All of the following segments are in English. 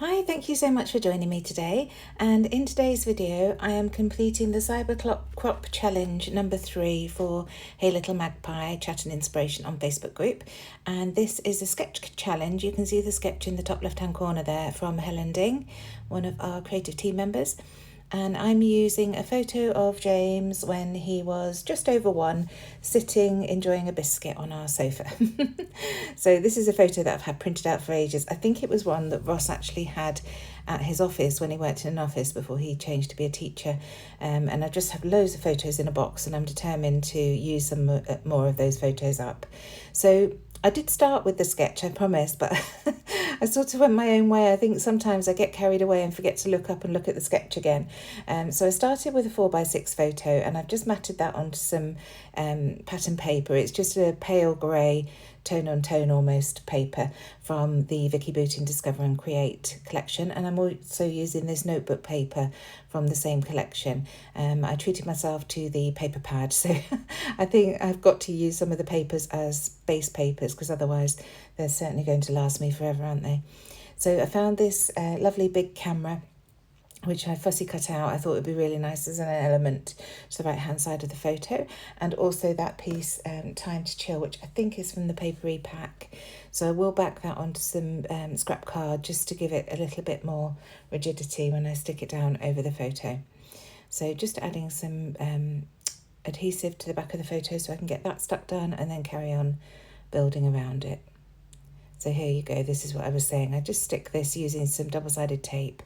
Hi, thank you so much for joining me today. And in today's video, I am completing the Cybercrop challenge number 3 for Hey Little Magpie Chat and Inspiration on Facebook group. And this is a sketch challenge. You can see the sketch in the top left-hand corner there from Helen Ding, one of our creative team members. And I'm using a photo of James when he was just over 1, sitting enjoying a biscuit on our sofa. So this is a photo that I've had printed out for ages. I think it was one that Ross actually had at his office when he worked in an office before he changed to be a teacher. And I just have loads of photos in a box, and I'm determined to use some more of those photos up. So I did start with the sketch, I promise, but I sort of went my own way. I think sometimes I get carried away and forget to look up and look at the sketch again. So I started with a 4x6 photo, and I've just matted that onto some pattern paper. It's just a pale grey, tone-on-tone almost paper from the Vicky Bootin Discover and Create collection, and I'm also using this notebook paper from the same collection. I treated myself to the paper pad, so I think I've got to use some of the papers as base papers, because otherwise they're certainly going to last me forever, aren't they? So I found this lovely big camera, which I fussy cut out. I thought it would be really nice as an element to the right hand side of the photo, and also that piece Time to Chill, which I think is from the papery pack. So I will back that onto some scrap card just to give it a little bit more rigidity when I stick it down over the photo. So just adding some adhesive to the back of the photo so I can get that stuck down and then carry on building around it. So here you go, this is what I was saying. I just stick this using some double-sided tape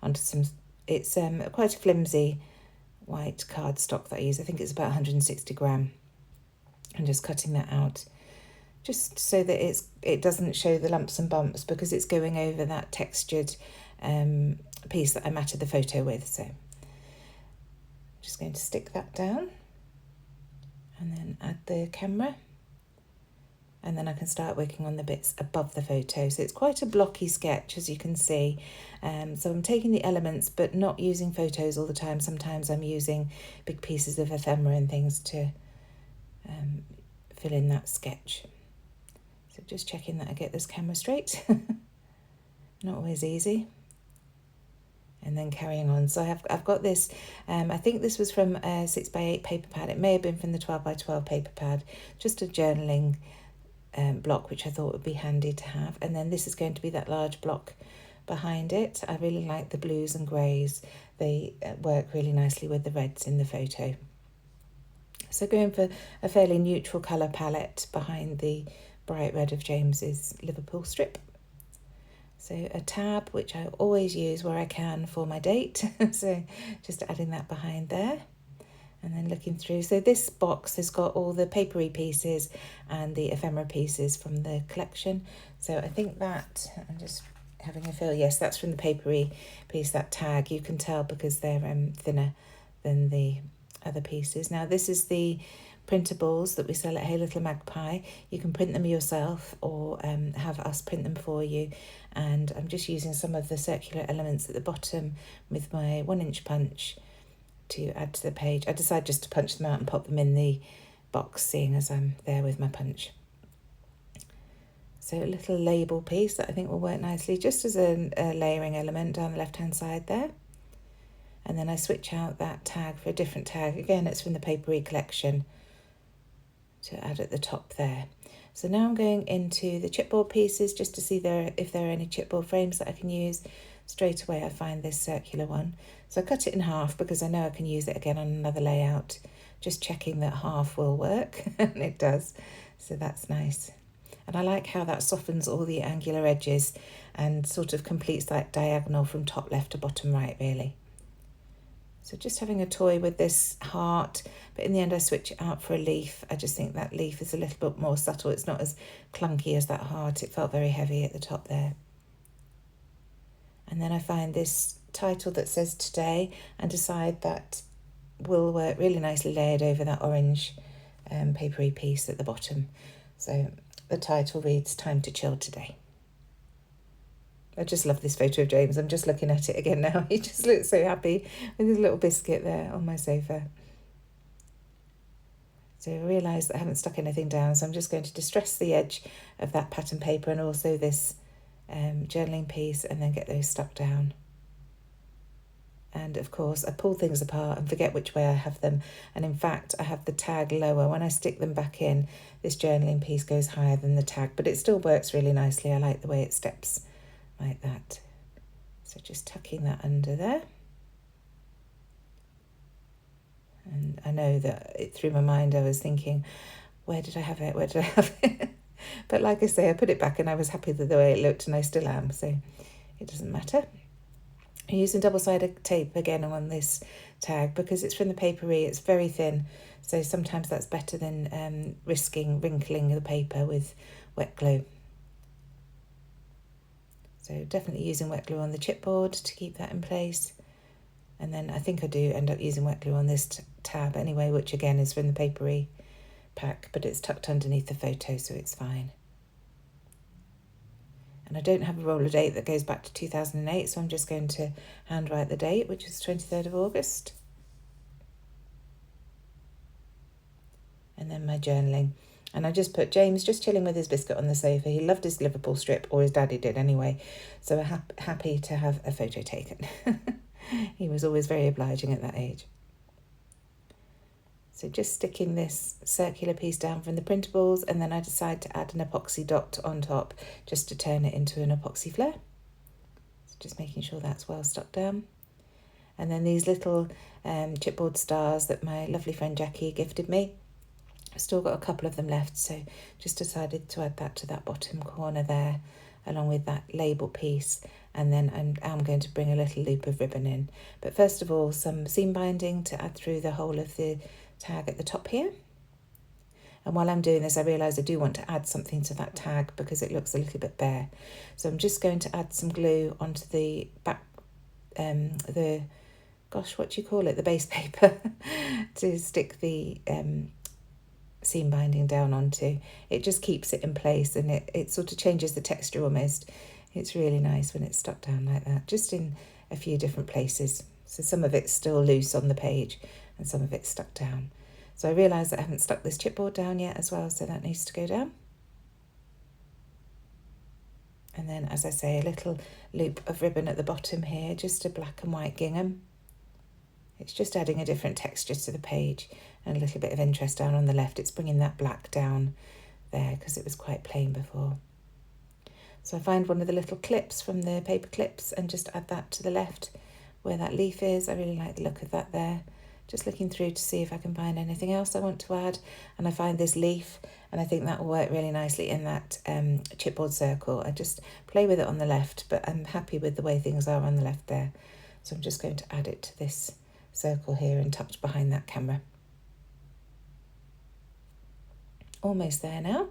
onto some, it's quite a flimsy white cardstock that I use. I think it's about 160 gram. I'm just cutting that out just so that it doesn't show the lumps and bumps, because it's going over that textured piece that I matted the photo with. So I'm just going to stick that down and then add the camera. And then I can start working on the bits above the photo. So it's quite a blocky sketch, as you can see. So I'm taking the elements, but not using photos all the time. Sometimes I'm using big pieces of ephemera and things to fill in that sketch. So just checking that I get this camera straight. Not always easy. And then carrying on. So I've got this, I think this was from a 6x8 paper pad. It may have been from the 12x12 paper pad, just a journaling block, which I thought would be handy to have. And then this is going to be that large block behind it. I really like the blues and greys. They work really nicely with the reds in the photo. So going for a fairly neutral colour palette behind the bright red of James's Liverpool strip. So a tab, which I always use where I can for my date. So just adding that behind there. And then looking through, so this box has got all the papery pieces and the ephemera pieces from the collection. So I think that, I'm just having a feel, yes, that's from the papery piece, that tag. You can tell because they're thinner than the other pieces. Now this is the printables that we sell at Hey Little Magpie. You can print them yourself or have us print them for you. And I'm just using some of the circular elements at the bottom with my 1-inch punch to add to the page. I decided just to punch them out and pop them in the box, seeing as I'm there with my punch. So a little label piece that I think will work nicely just as a layering element down the left hand side there. And then I switch out that tag for a different tag. Again, it's from the papery collection, to add at the top there. So now I'm going into the chipboard pieces just to see if there are any chipboard frames that I can use. Straight away I find this circular one. So I cut it in half because I know I can use it again on another layout. Just checking that half will work, and it does. So that's nice. And I like how that softens all the angular edges and sort of completes that diagonal from top left to bottom right, really. So just having a toy with this heart, but in the end I switch it out for a leaf. I just think that leaf is a little bit more subtle. It's not as clunky as that heart. It felt very heavy at the top there. And then I find this title that says Today and decide that will work really nicely layered over that orange papery piece at the bottom. So the title reads Time to Chill Today. I just love this photo of James. I'm just looking at it again now. He just looks so happy with his little biscuit there on my sofa. So I realise that I haven't stuck anything down, so I'm just going to distress the edge of that pattern paper and also this journaling piece and then get those stuck down. And of course I pull things apart and forget which way I have them, and in fact I have the tag lower. When I stick them back in, this journaling piece goes higher than the tag, but it still works really nicely. I like the way it steps like that. So just tucking that under there. And I know that through my mind I was thinking, where did I have it? Where did I have it? But like I say, I put it back and I was happy with the way it looked, and I still am, so it doesn't matter. I'm using double-sided tape again on this tag because it's from the papery. It's very thin, so sometimes that's better than risking wrinkling the paper with wet glue. So definitely using wet glue on the chipboard to keep that in place. And then I think I do end up using wet glue on this tab anyway, which again is from the papery pack, but it's tucked underneath the photo, so it's fine. And I don't have a roller date that goes back to 2008, so I'm just going to handwrite the date, which is 23rd of August. And then my journaling. And I just put James just chilling with his biscuit on the sofa. He loved his Liverpool strip, or his daddy did anyway, so we're happy to have a photo taken. He was always very obliging at that age. So just sticking this circular piece down from the printables, and then I decide to add an epoxy dot on top just to turn it into an epoxy flare. So just making sure that's well stuck down. And then these little chipboard stars that my lovely friend Jackie gifted me. I've still got a couple of them left, so just decided to add that to that bottom corner there, along with that label piece. And then I'm going to bring a little loop of ribbon in. But first of all, some seam binding to add through the whole of the tag at the top here. And while I'm doing this, I realise I do want to add something to that tag because it looks a little bit bare. So I'm just going to add some glue onto the back, the base paper to stick the seam binding down onto. It just keeps it in place, and it sort of changes the texture almost. It's really nice when it's stuck down like that, just in a few different places. So some of it's still loose on the page and some of it's stuck down. So I realise that I haven't stuck this chipboard down yet as well, so that needs to go down. And then, as I say, a little loop of ribbon at the bottom here, just a black and white gingham. It's just adding a different texture to the page and a little bit of interest down on the left. It's bringing that black down there because it was quite plain before. So I find one of the little clips from the paper clips and just add that to the left where that leaf is. I really like the look of that there. Just looking through to see if I can find anything else I want to add. And I find this leaf, and I think that will work really nicely in that chipboard circle. I just play with it on the left, but I'm happy with the way things are on the left there. So I'm just going to add it to this circle here and tucked behind that camera. Almost there now.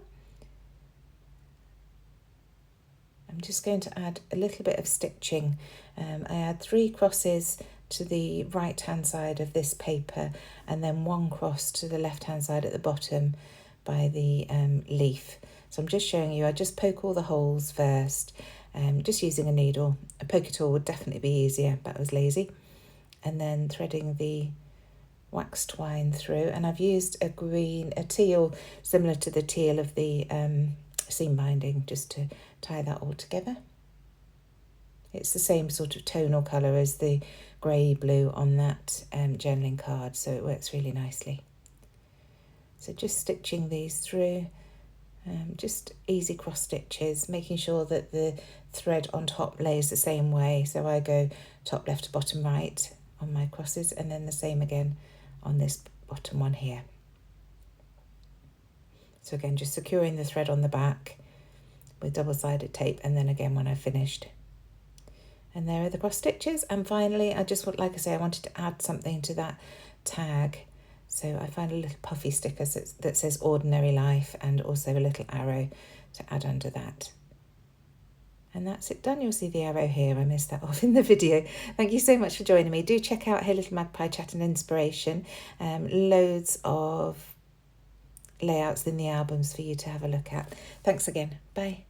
I'm just going to add a little bit of stitching. I add 3 crosses to the right hand side of this paper and then 1 cross to the left hand side at the bottom by the leaf. So I'm just showing you, I just poke all the holes first, just using a needle. A poke it all would definitely be easier, but I was lazy. And then threading the wax twine through, and I've used a teal similar to the teal of the seam binding just to tie that all together. It's the same sort of tonal colour as the grey blue on that journaling card, so it works really nicely. So just stitching these through, just easy cross stitches, making sure that the thread on top lays the same way. So I go top left to bottom right on my crosses, and then the same again on this bottom one here. So again, just securing the thread on the back with double-sided tape, and then again when I've finished. And there are the cross stitches. And finally, I just want, like I say, I wanted to add something to that tag. So I find a little puffy sticker that says Ordinary Life, and also a little arrow to add under that. And that's it done. You'll see the arrow here. I missed that off in the video. Thank you so much for joining me. Do check out Hey Little Magpie Chat and Inspiration. Loads of layouts in the albums for you to have a look at. Thanks again. Bye.